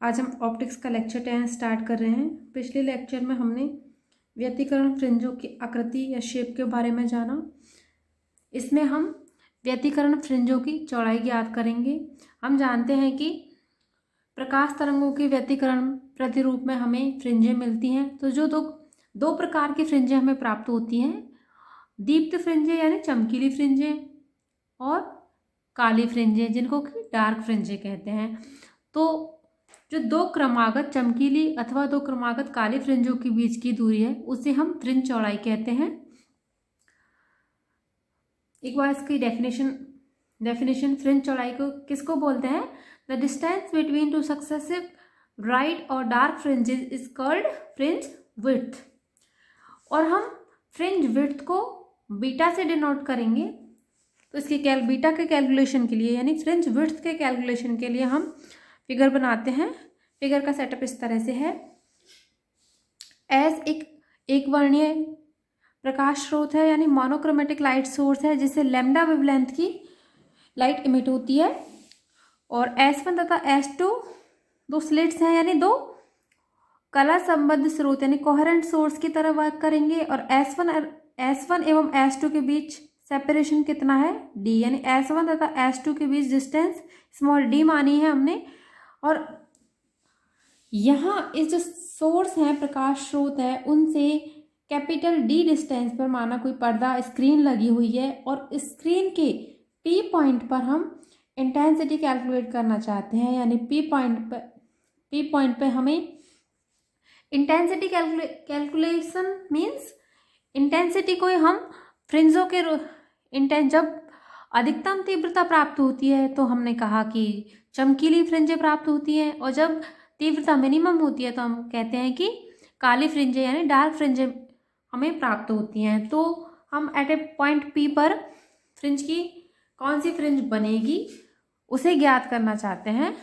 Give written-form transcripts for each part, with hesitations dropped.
आज हम ऑप्टिक्स का लेक्चर 10 स्टार्ट कर रहे हैं। पिछले लेक्चर में हमने व्यतिकरण फ्रिंजों की आकृति या शेप के बारे में जाना। इसमें हम व्यतिकरण फ्रिंजों की चौड़ाई ज्ञात करेंगे। हम जानते हैं कि प्रकाश तरंगों के व्यतिकरण प्रतिरूप में हमें फ्रिंजें मिलती हैं। तो जो दो प्रकार की फ्रिंजें हमें प्राप्त होती हैं, दीप्त फ्रिंजें यानी चमकीली फ्रिंजें और काली फ्रिंजें जिनको कि डार्क फ्रिंजें कहते हैं। तो जो दो क्रमागत चमकीली अथवा दो क्रमागत काली फ्रिंजों के बीच की दूरी है उसे हम फ्रिंज चौड़ाई कहते हैं। एक बार इसकी डेफिनेशन फ्रिंज चौड़ाई को किसको बोलते हैं? The distance between two successive bright और dark fringes is called fringe width. और हम फ्रिंज विड्थ को बीटा से डिनोट करेंगे। तो इसकी बीटा के कैलकुलेशन के लिए यानी फ्रिंज विड्थ के कैलकुलेशन के लिए हम फिगर बनाते हैं। फिगर का सेटअप इस तरह से है। एस एक वर्णीय प्रकाश स्रोत है यानी मोनोक्रोमेटिक लाइट सोर्स है जिससे लैम्डा वेवलेंथ की लाइट इमिट होती है। और S1 तथा S2 दो स्लिट्स हैं यानी दो कला संबद्ध स्रोत यानी कोहेरेंट सोर्स की तरह वर्क करेंगे। और S1 एवं S2 के बीच सेपरेशन कितना है? D यानी S1 तथा S2 के बीच डिस्टेंस स्मॉल d मानी है हमने। और यहाँ इस जो सोर्स हैं प्रकाश स्रोत है उनसे कैपिटल D डिस्टेंस पर माना कोई पर्दा स्क्रीन लगी हुई है और स्क्रीन के P पॉइंट पर हम इंटेंसिटी कैलकुलेट करना चाहते हैं। यानी P पॉइंट पे हमें इंटेंसिटी कैलकुलेशन मीन्स इंटेंसिटी को हम फ्रिंजों के जब अधिकतम तीव्रता प्राप्त होती है तो हमने कहा कि चमकीली फ्रिंजें प्राप्त होती हैं और जब तीव्रता मिनिमम होती है तो हम कहते हैं कि काली फ्रिंजें यानी डार्क फ्रिंजें हमें प्राप्त होती हैं। तो हम एट ए पॉइंट P पर फ्रिंज की कौन सी फ्रिंज बनेगी उसे ज्ञात करना चाहते हैं।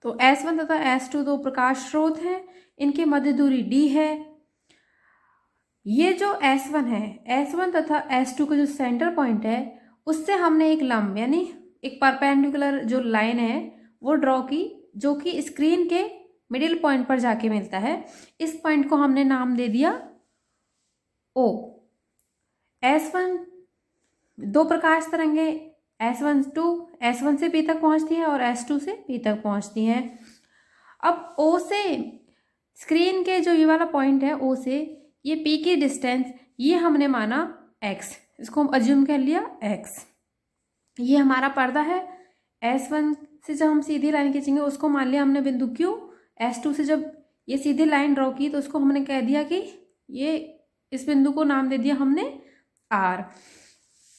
तो S1 तथा S2 दो प्रकाश स्रोत हैं, इनके मध्य दूरी D है। ये जो S1 है, S1 तथा S2 का जो सेंटर पॉइंट है उससे हमने एक लंब यानी एक परपेंडिकुलर जो लाइन है वो ड्रॉ की जो कि स्क्रीन के मिडिल पॉइंट पर जाके मिलता है। इस पॉइंट को हमने नाम दे दिया O। S1 दो प्रकाश तरंगे S1 से P तक पहुंचती हैं और S2 से P तक पहुंचती हैं। अब O से स्क्रीन के जो ये वाला पॉइंट है O से ये P की डिस्टेंस ये हमने माना X, इसको हम अज्यूम कर लिया X। ये हमारा पर्दा है। S1 से जब हम सीधी लाइन खींचेंगे उसको मान लिया हमने बिंदु Q। S2 से जब ये सीधी लाइन ड्रॉ की तो उसको हमने कह दिया कि ये इस बिंदु को नाम दे दिया हमने R।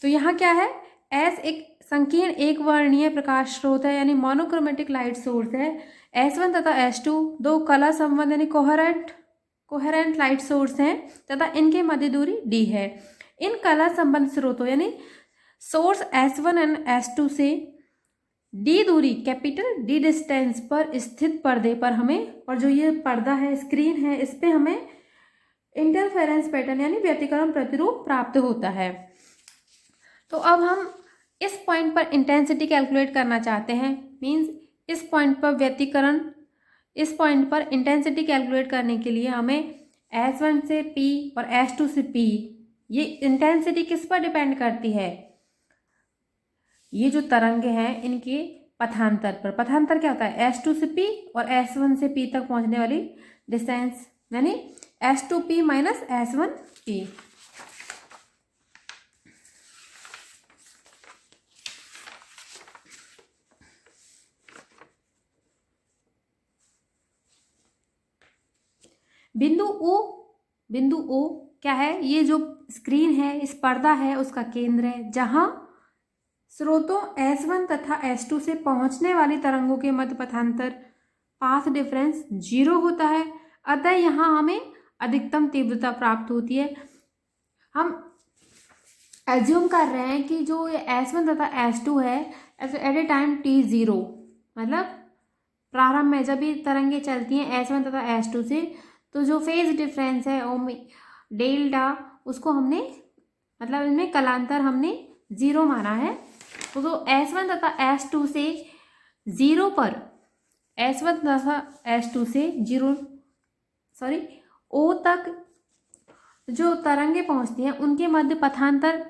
तो यहाँ क्या है? S एक संकीर्ण एक वर्णीय प्रकाश स्रोत है यानी मोनोक्रोमेटिक लाइट सोर्स है। S1 तथा S2 दो कला संबंध यानी कोहेरेंट लाइट सोर्स हैं तथा इनके मध्य दूरी D है। इन कला संबंध स्रोतों यानी सोर्स S1 एंड S2 से D दूरी कैपिटल D डिस्टेंस पर स्थित पर्दे पर हमें, और जो ये पर्दा है स्क्रीन है, इस पे हमें इंटरफेरेंस पैटर्न यानी व्यतिकरण प्रतिरूप प्राप्त होता है। तो अब हम इस पॉइंट पर इंटेंसिटी कैलकुलेट करना चाहते हैं। मीन्स इस पॉइंट पर इंटेंसिटी कैलकुलेट करने के लिए हमें S1 से P और S2 से P ये इंटेंसिटी किस पर डिपेंड करती है? ये जो तरंगे हैं इनके पथांतर पर। पथांतर क्या होता है? S2 से P और S1 से P तक पहुंचने वाली डिस्टेंस यानी S2P माइनस S1P। बिंदु O क्या है? ये जो स्क्रीन है इस पर्दा है उसका केंद्र है जहां स्रोतों S1 तथा S2 से पहुंचने वाली तरंगों के मध्य पथांतर पाथ डिफरेंस 0 होता है। अतः यहाँ हमें अधिकतम तीव्रता प्राप्त होती है। हम एज्यूम कर रहे हैं कि जो ये S1 तथा S2 है एट ए टाइम T0 मतलब प्रारंभ में जब ये तरंगे चलती हैं S1 तथा S2 से तो जो फेज डिफरेंस है डेल्टा उसको हमने मतलब इनमें कलांतर हमने 0 माना है। तो S1 तथा S2 से 0 पर S1 तथा S2 से O तक जो तरंगे पहुंचती हैं उनके मध्य पथांतर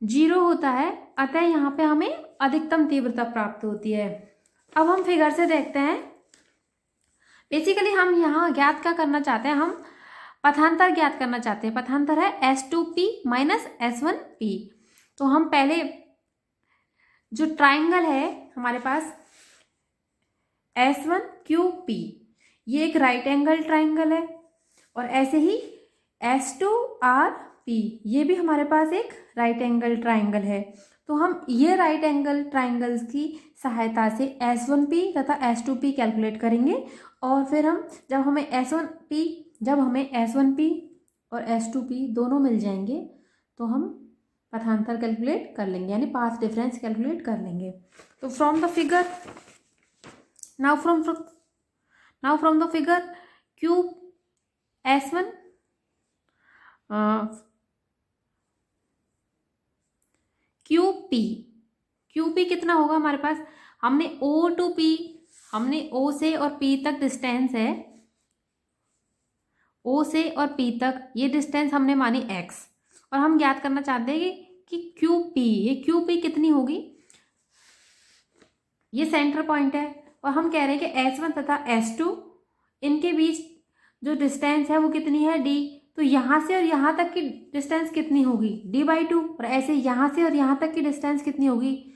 0 होता है, अतः यहाँ पे हमें अधिकतम तीव्रता प्राप्त होती है। अब हम फिगर से देखते हैं। बेसिकली हम यहाँ ज्ञात क्या करना चाहते हैं, हम पथांतर ज्ञात करना चाहते हैं। पथांतर है S2P माइनस S1P। तो हम पहले जो ट्राइंगल है हमारे पास S1QP, ये एक राइट एंगल ट्राइंगल है, और ऐसे ही S2RP, ये भी हमारे पास एक राइट एंगल ट्राइंगल है। तो हम ये राइट एंगल ट्राइंगल्स की सहायता से S1P तथा S2P कैलकुलेट करेंगे, और फिर जब हमें S1P और S2P दोनों मिल जाएंगे तो हम पथांतर कैलकुलेट कर लेंगे, यानी पाथ डिफरेंस कैलकुलेट कर लेंगे। तो from the figure now from the figure QP कितना होगा हमारे पास, हमने O से और P तक डिस्टेंस है, O से और P तक ये डिस्टेंस हमने मानी x, और हम ज्ञात करना चाहते हैं कि QP कितनी होगी। ये सेंटर पॉइंट है, और हम कह रहे हैं कि S1 तथा S2 इनके बीच जो डिस्टेंस है वो कितनी है d। तो यहाँ से और यहाँ तक की डिस्टेंस कितनी होगी, d/2, और ऐसे यहाँ से और यहाँ तक की डिस्टेंस कितनी होगी,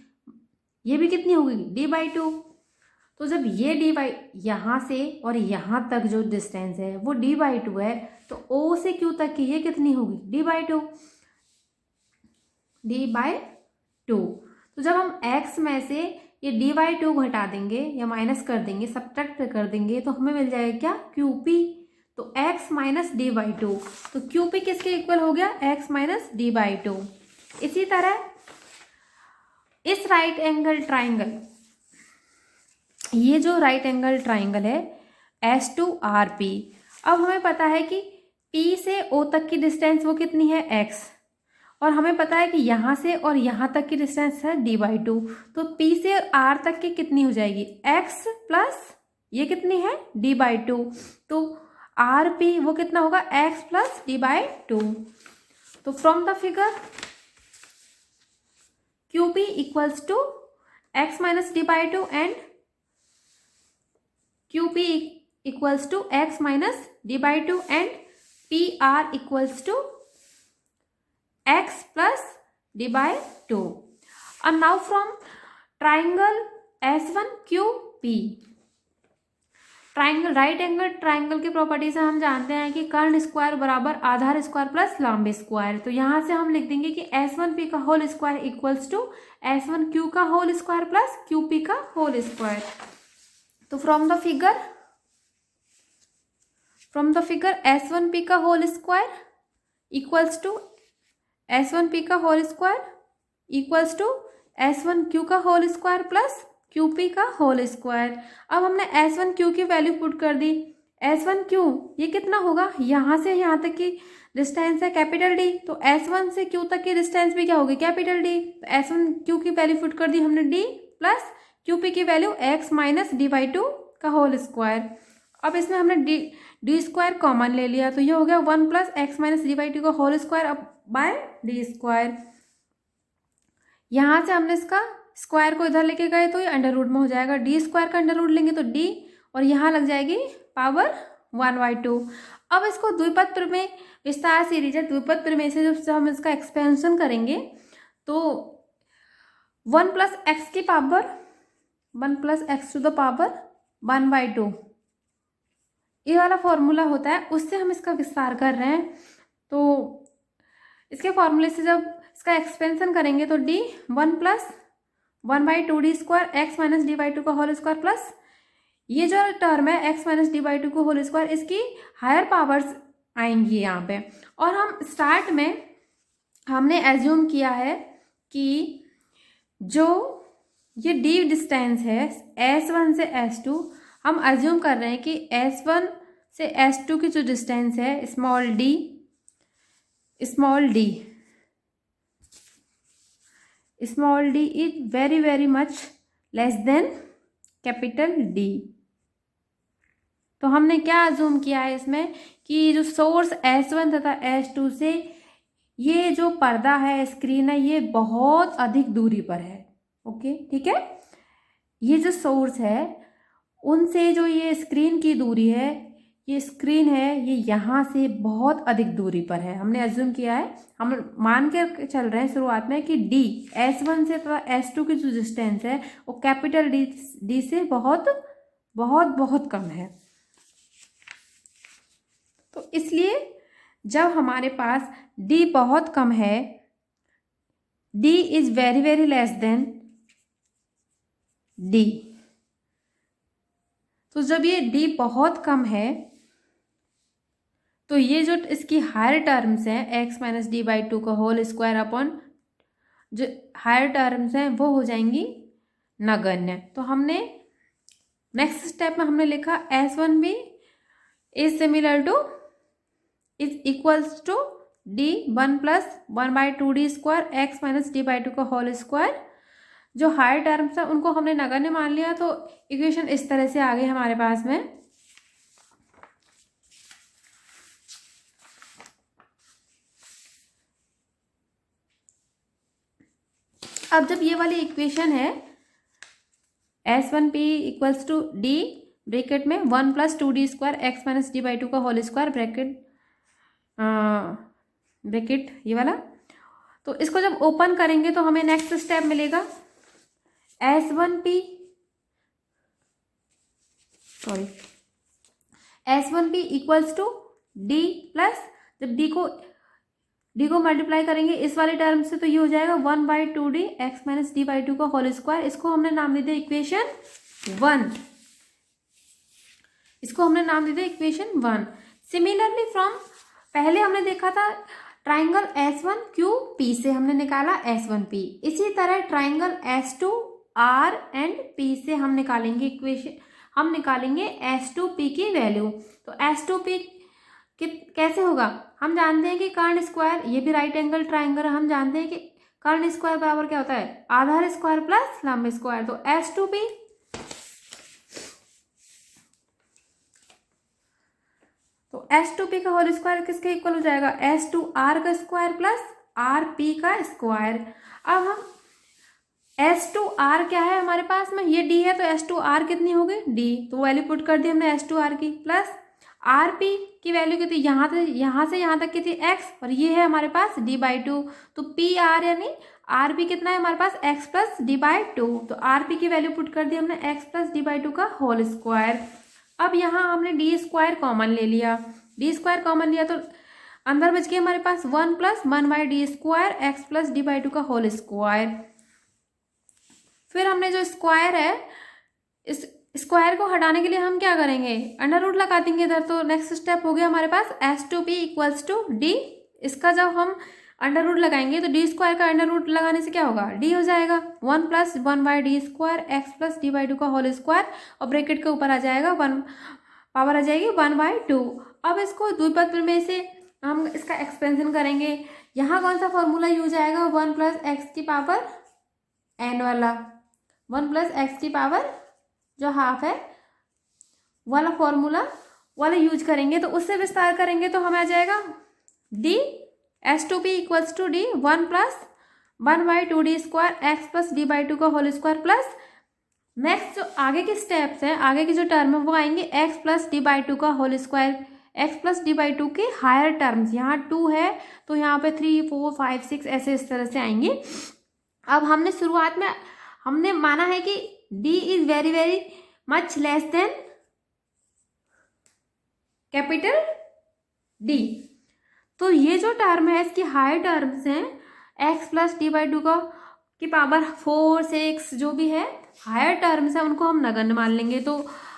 ये भी कितनी होगी, d/2। तो जब ये यहाँ से और यहाँ तक जो डिस्टेंस है वो d/2 है, तो O से Q तक की ये कितनी होगी, d/2। तो जब हम x में से ये d/2 घटा देंगे या माइनस कर देंगे, सब्ट्रैक्ट कर देंगे, तो हमें मिल जाएगा क्या, QP। तो x माइनस d/2, तो QP किसके इक्वल हो गया, x माइनस d/2। इसी तरह इस राइट एंगल ट्राइंगल, ये जो राइट एंगल ट्राइंगल है S2RP, अब हमें पता है कि P से O तक की डिस्टेंस वो कितनी है, x, और हमें पता है कि यहाँ से और यहाँ तक की डिस्टेंस है d/2। तो P से R तक की कितनी हो जाएगी, x प्लस ये कितनी है, d/2। तो RP वो कितना होगा, x प्लस d/2। तो from the figure QP equals to x minus d/2 and QP equals to x minus d/2 and PR equals to x plus d/2। and now from triangle S1QP, triangle right angle triangle की property से हम जानते हैं कि कर्ण square बराबर आधार square plus लंब स्क्वायर। तो यहाँ से हम लिख देंगे कि S1P का whole square equals to S1Q का होल स्क्वायर प्लस QP का होल स्क्वायर। तो फ्रॉम द फिगर S1P का whole square equals to S1P का whole square equals to S1Q का होल स्क्वायर प्लस QP का होल स्क्वायर। अब हमने S1Q की वैल्यू पुट कर दी। S1Q ये कितना होगा, यहाँ से यहाँ तक की डिस्टेंस है कैपिटल D, तो S1 से Q तक की डिस्टेंस भी क्या होगी, कैपिटल D। तो S1Q की वैल्यू पुट कर दी हमने D प्लस QP की वैल्यू x माइनस d/2 का होल स्क्वायर। अब इसमें हमने d स्क्वायर कॉमन ले लिया, तो ये हो गया 1 प्लस x माइनस d/2 का होल स्क्वायर अब बाय d स्क्वायर। यहाँ से हमने इसका स्क्वायर को इधर लेके गए तो ये अंडर रूट में हो जाएगा, d स्क्वायर का अंडर रूट लेंगे तो d, और यहाँ लग जाएगी पावर 1/2। अब इसको द्विपद में विस्तार से लीजिए, द्विपद में से जब हम इसका एक्सपेंशन करेंगे तो 1 प्लस एक्स की power 1 plus X to the power 1/2 ये वाला फॉर्मूला होता है, उससे हम इसका विस्तार कर रहे हैं। तो इसके फॉर्मूले से जब इसका एक्सपेंशन करेंगे तो d 1 plus 1/2 d square x minus d/2 का होल स्क्वायर प्लस ये जो टर्म है x माइनस d/2 का होल स्क्वायर, इसकी हायर पावर्स आएंगी यहाँ पे। और हम स्टार्ट में हमने एज्यूम किया है कि जो ये d डिस्टेंस है S1 से S2, हम एज्यूम कर रहे हैं कि S1 से S2 की जो डिस्टेंस है small d is very very much less than capital D. तो हमने क्या अज्यूम किया है इसमें कि जो सोर्स S1 तथा S2 से ये जो पर्दा है, स्क्रीन है, ये बहुत अधिक दूरी पर है। ओके, ठीक है। ये जो सोर्स है उनसे जो ये स्क्रीन की दूरी है, ये स्क्रीन है, ये यहाँ से बहुत अधिक दूरी पर है। हमने अज्यूम किया है, हम मान के चल रहे हैं शुरुआत में कि डी S1 से तथा S2 की जो डिस्टेंस है वो कैपिटल डी से बहुत बहुत बहुत कम है। तो इसलिए जब हमारे पास d बहुत कम है, d is very very less than d, तो जब ये d बहुत कम है तो ये जो इसकी हायर टर्म्स हैं x minus D by two का होल स्क्वायर अपॉन जो हायर टर्म्स हैं वो हो जाएंगी नगण्य। तो हमने नेक्स्ट स्टेप में हमने लिखा S1b is similar to is equals to D 1 plus 1/2d square x minus D by two का होल स्क्वायर। जो हायर टर्म्स है उनको हमने नगण्य मान लिया, तो इक्वेशन इस तरह से आ गई हमारे पास में। अब जब ये वाली इक्वेशन है S1p equals to D bracket में 1 plus 2d square x minus D by two का होल स्क्वायर ब्रैकेट ये वाला, तो इसको जब ओपन करेंगे तो हमें नेक्स्ट स्टेप मिलेगा S1p equals to D plus, जब डी को मल्टीप्लाई करेंगे इस वाले टर्म से तो ये हो जाएगा 1/2d x minus D by two का होल स्क्वायर। इसको हमने नाम दे दिया इक्वेशन 1। इसको हमने नाम दे दिया इक्वेशन 1। सिमिलरली फ्रॉम पहले हमने देखा था ट्राइंगल S1QP से हमने निकाला S1P, इसी तरह ट्राइंगल S2R एंड P से हम निकालेंगे इक्वेशन, हम निकालेंगे S2P की वैल्यू। तो S2P कैसे होगा, हम जानते हैं कि कर्ण स्क्वायर, ये भी राइट एंगल ट्राइंगल, हम जानते हैं कि कर्ण स्क्वायर बराबर क्या होता है, आधार स्क्वायर प्लस लंब स्क्वायर। तो S2P का होल स्क्वायर किसके इक्वल हो जाएगा, S2R का स्क्वायर प्लस RP का स्क्वायर। अब हम S2R क्या है हमारे पास में, ये D है, तो S2R कितनी हो गई D, तो वैल्यू पुट कर दी हमने S2R की, प्लस RP की वैल्यू कितनी, यहाँ से यहाँ तक की थी x, और ये है हमारे पास d/2, तो PR यानी RP कितना है हमारे पास x प्लस d/2, तो RP की वैल्यू पुट कर दी हमने x प्लस d/2 का होल स्क्वायर। अब यहाँ हमने d स्क्वायर कॉमन ले लिया, तो अंदर बच गया हमारे पास 1 plus 1/d square x plus d/2 का होल स्क्वायर। फिर हमने जो स्क्वायर है, इस स्क्वायर को हटाने के लिए हम क्या करेंगे, अंडर रूट लगा देंगे इधर। तो नेक्स्ट स्टेप हो गया हमारे पास S2p इक्वल्स टू d, इसका जब हम अंडर रूट लगाएंगे तो d स्क्वायर का अंडर रूट लगाने से क्या होगा, d हो जाएगा 1 plus 1/d square x plus d/2 का होल स्क्वायर, और ब्रैकेट के ऊपर आ जाएगा 1 पावर आ जाएगी 1/2। अब इसको द्विपद में से हम इसका एक्सपेंशन करेंगे, यहाँ कौन सा फॉर्मूला यूज आएगा, 1 प्लस एक्स की पावर n वाला, 1 प्लस एक्स की पावर जो हाफ है वाला फॉर्मूला वाला यूज करेंगे। तो उससे विस्तार करेंगे तो हमें आ जाएगा d S2p equals to d 1 plus 1/2d square x plus d/2 का होल स्क्वायर, प्लस नेक्स्ट जो आगे के स्टेप्स हैं, आगे की जो टर्म है वो आएंगे x प्लस d/2 का whole square, x plus d/2 के हायर टर्म्स, यहाँ 2 है तो यहाँ पे 3 4 5 6 ऐसे इस तरह से आएंगे। अब हमने शुरुआत में हमने माना है कि d is very very much less than capital D, तो ये जो टर्म है इसकी हायर टर्म्स हैं x प्लस d/2 का की पावर 4 6 जो भी है हायर टर्म्स है उनको हम नगण्य मान लेंगे। तो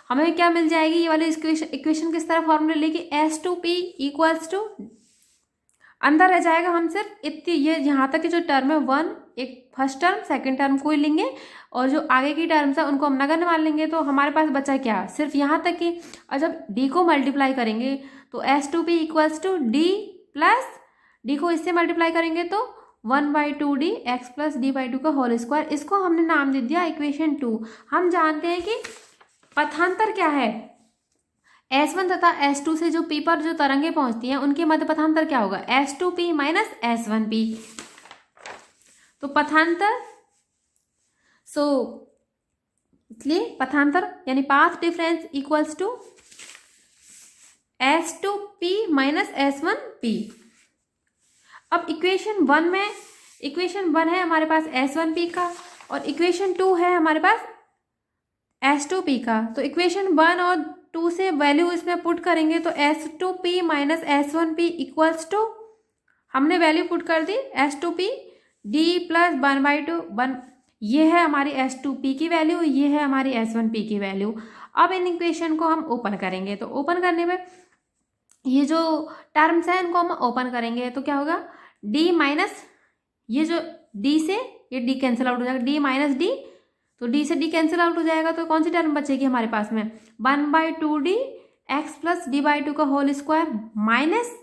हमें क्या मिल जाएगी, ये वाली इक्वेशन किस तरह फॉर्मूला लेके S2p इक्वल्स टू, अंदर रह जाएगा हम सिर्फ इतनी, ये यहाँ तक की जो टर्म है 1, एक फर्स्ट टर्म सेकंड टर्म को ही लेंगे और जो आगे की टर्म्स है उनको हम नगण्य मान लेंगे। तो हमारे पास बचा क्या, सिर्फ यहाँ तक की, और जब d को मल्टीप्लाई करेंगे तो S2p equals to d plus d को इससे मल्टीप्लाई करेंगे तो 1/2d x plus D by two का होल स्क्वायर। इसको हमने नाम दे दिया इक्वेशन 2। हम जानते हैं कि पथांतर क्या है, S1 तथा S2 से जो P पर जो तरंगे पहुंचती हैं उनके मध्य पथांतर क्या होगा, S2P माइनस S1P। तो पथांतर इसलिए पथांतर यानी path difference equals to S2P minus S1P। अब इक्वेशन 1 है हमारे पास S1P का और इक्वेशन 2 है हमारे पास S2P का। तो इक्वेशन 1 और 2 से वैल्यू इसमें पुट करेंगे तो S2P minus S1P equals to, हमने वैल्यू पुट कर दी S2P d प्लस 1/2 ये है हमारी S2P की वैल्यू, ये है हमारी S1P की वैल्यू। अब इन इक्वेशन को हम ओपन करेंगे तो ओपन करने में ये जो टर्म्स हैं इनको हम ओपन करेंगे तो क्या होगा, d माइनस ये जो d से ये d कैंसिल आउट हो जाएगा, d माइनस d, तो d से d कैंसिल आउट हो जाएगा तो कौन सी टर्म बचेगी हमारे पास में, 1/2d x plus D by two का whole square minus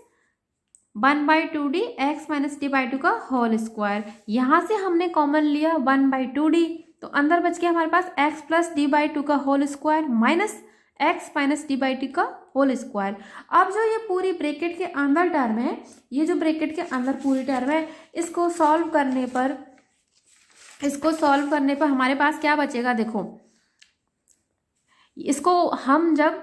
1/2d x minus D by two का होल स्क्वायर। यहाँ से हमने कॉमन लिया 1/2d तो अंदर बच गया हमारे पास x plus D by two का whole square minus x minus D by two का होल स्क्वायर। अब जो ये पूरी ब्रैकेट के अंदर टर्म है, ये जो ब्रैकेट के अंदर पूरी टर्म है, इसको सॉल्व करने पर हमारे पास क्या बचेगा, देखो इसको हम जब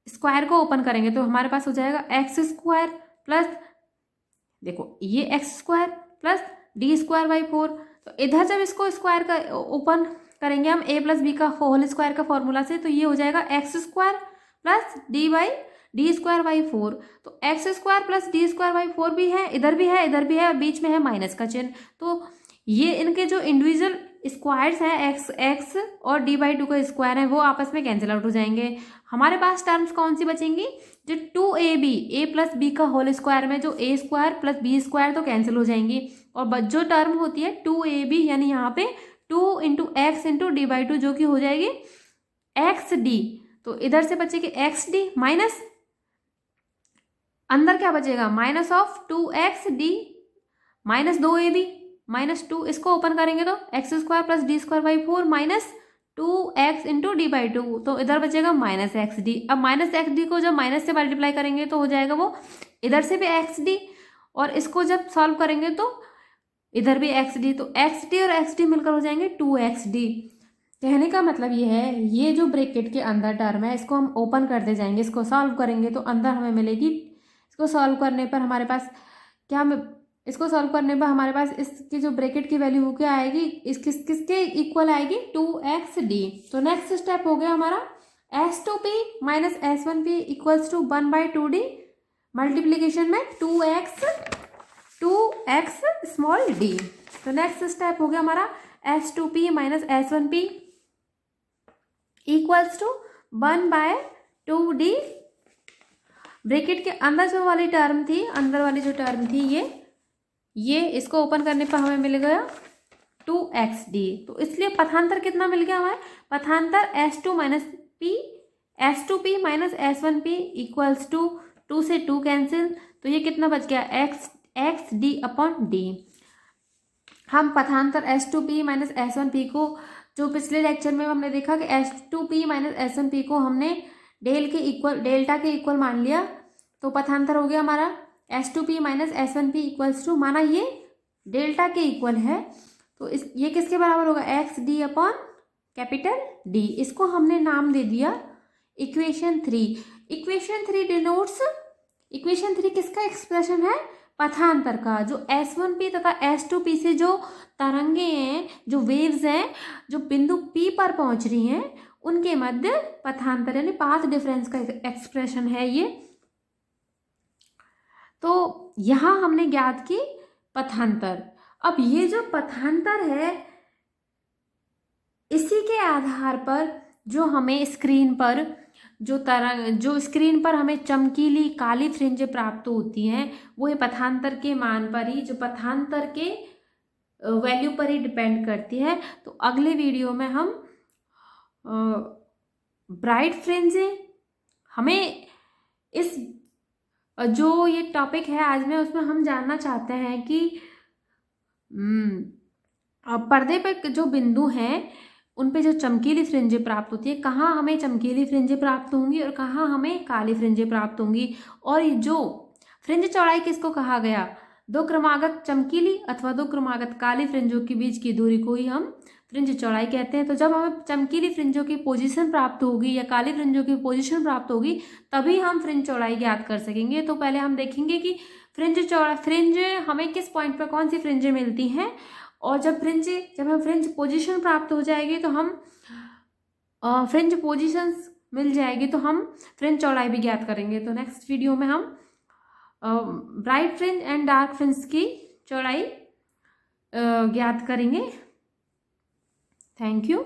स्क्वायर को ओपन करेंगे तो हमारे पास हो जाएगा एक्स स्क्वायर प्लस, देखो ये x square plus D square by 4। तो इधर जब इसको स्क्वायर का ओपन करेंगे हम a प्लस बी का होल स्क्वायर का फॉर्मूला से तो ये हो जाएगा x square plus D square by 4। तो x square plus D square by 4 भी है, इधर भी है, इधर भी है, बीच में है माइनस का चिन्ह। तो ये इनके जो इंडिविजुअल स्क्वायर्स हैं एक्स और डी बाई टू का स्क्वायर है वो आपस में कैंसिल आउट हो जाएंगे। हमारे पास टर्म्स कौन सी बचेंगी, जो 2ab a प्लस बी का होल स्क्वायर में जो a square plus B square तो कैंसिल हो जाएंगी और जो टर्म होती है 2ab यानी यहाँ पे 2 into x into D by to जो कि हो जाएगी एक्स डी। तो इधर से बचेगी एक्स डी माइनस अंदर क्या बचेगा, minus of 2xd minus 2ab minus 2, इसको ओपन करेंगे तो x square plus D square by 4 minus 2x into D by 2, तो इधर बचेगा माइनस एक्स डी। अब माइनस एक्स डी को जब माइनस से मल्टीप्लाई करेंगे तो हो जाएगा वो इधर से भी एक्स डी और इसको जब सॉल्व करेंगे तो इधर भी एक्स डी, तो एक्स डी और एक्स डी मिलकर हो जाएंगे 2xd। कहने का मतलब ये है, ये जो ब्रैकेट के अंदर टर्म है इसको हम ओपन करते जाएंगे, इसको सॉल्व करेंगे तो अंदर हमें मिलेगी, इसको सॉल्व करने पर हमारे पास इसको सॉल्व करने पर हमारे पास इसकी जो ब्रैकेट की वैल्यू वो क्या आएगी, किसके इक्वल आएगी, 2xd। तो नेक्स्ट स्टेप हो गया हमारा S2p minus S1p equals to 1/2d multiplication में 2x स्मॉल d। तो नेक्स्ट स्टेप हो गया हमारा S2p minus S1p equals to 1/2d। Bracket के अंदर जो वाली टर्म थी, अंदर वाली जो टर्म थी ये इसको ओपन करने पर हमें मिल गया 2xd। तो इसलिए पथांतर कितना मिल गया हमें, पथांतर S2p minus S1p equals to 2 से 2 कैंसिल, तो ये कितना बच गया xd अपॉन d। हम पथांतर S2p माइनस S1p को जो पिछले लेक्चर में हमने देखा कि S2p माइनस S1p को हमने डेल्टा के इक्वल मान लिया, तो पथांतर हो गया हमारा S2p minus S1p equals to, माना ये डेल्टा के इक्वल है तो ये किसके बराबर होगा, xd अपॉन कैपिटल D। इसको हमने नाम दे दिया इक्वेशन 3। इक्वेशन 3 डिनोट्स, इक्वेशन 3 किसका एक्सप्रेशन है, पथांतर का। जो S1p तथा S2p से जो तरंगे हैं, जो वेव्स हैं, जो बिंदु P पर पहुंच रही हैं उनके मध्य पथांतर यानी पाथ डिफरेंस का एक्सप्रेशन है ये। तो यहाँ हमने ज्ञात की पथांतर। अब ये जो पथांतर है इसी के आधार पर जो हमें स्क्रीन पर जो स्क्रीन पर हमें चमकीली काली फ्रिंजें प्राप्त होती हैं वो ये पथांतर के मान पर ही, जो पथांतर के वैल्यू पर ही डिपेंड करती है। तो अगले वीडियो में हम ब्राइट फ्रिंजें, हमें इस जो ये टॉपिक है आज में उसमें हम जानना चाहते हैं कि अब पर्दे पे जो बिंदु हैं उन पे जो चमकीली फ्रिंजें प्राप्त होती है, कहाँ हमें चमकीली फ्रिंजें प्राप्त होंगी और कहाँ हमें काली फ्रिंजें प्राप्त होंगी। और ये जो फ्रिंज चौड़ाई किसको कहा गया, दो क्रमागत चमकीली अथवा दो क्रमागत काली फ्रिंजों के बीच की दूरी को ही हम फ्रिंज चौड़ाई कहते हैं। तो जब हमें चमकीली फ्रिंजों की पोजीशन प्राप्त होगी या काली फ्रिंजों की पोजीशन प्राप्त होगी तभी हम फ्रिंज चौड़ाई ज्ञात कर सकेंगे। तो पहले हम देखेंगे कि फ्रिंज हमें किस पॉइंट पर कौन सी फ्रिंजें मिलती हैं, और जब हमें फ्रिंज पोजीशन प्राप्त हो जाएगी तो हम फ्रिंज पोजीशंस मिल जाएगी तो हम फ्रिंज चौड़ाई भी ज्ञात करेंगे। तो नेक्स्ट वीडियो में हम bright fringe and dark fringe की चौड़ाई ज्ञात करेंगे। Thank you.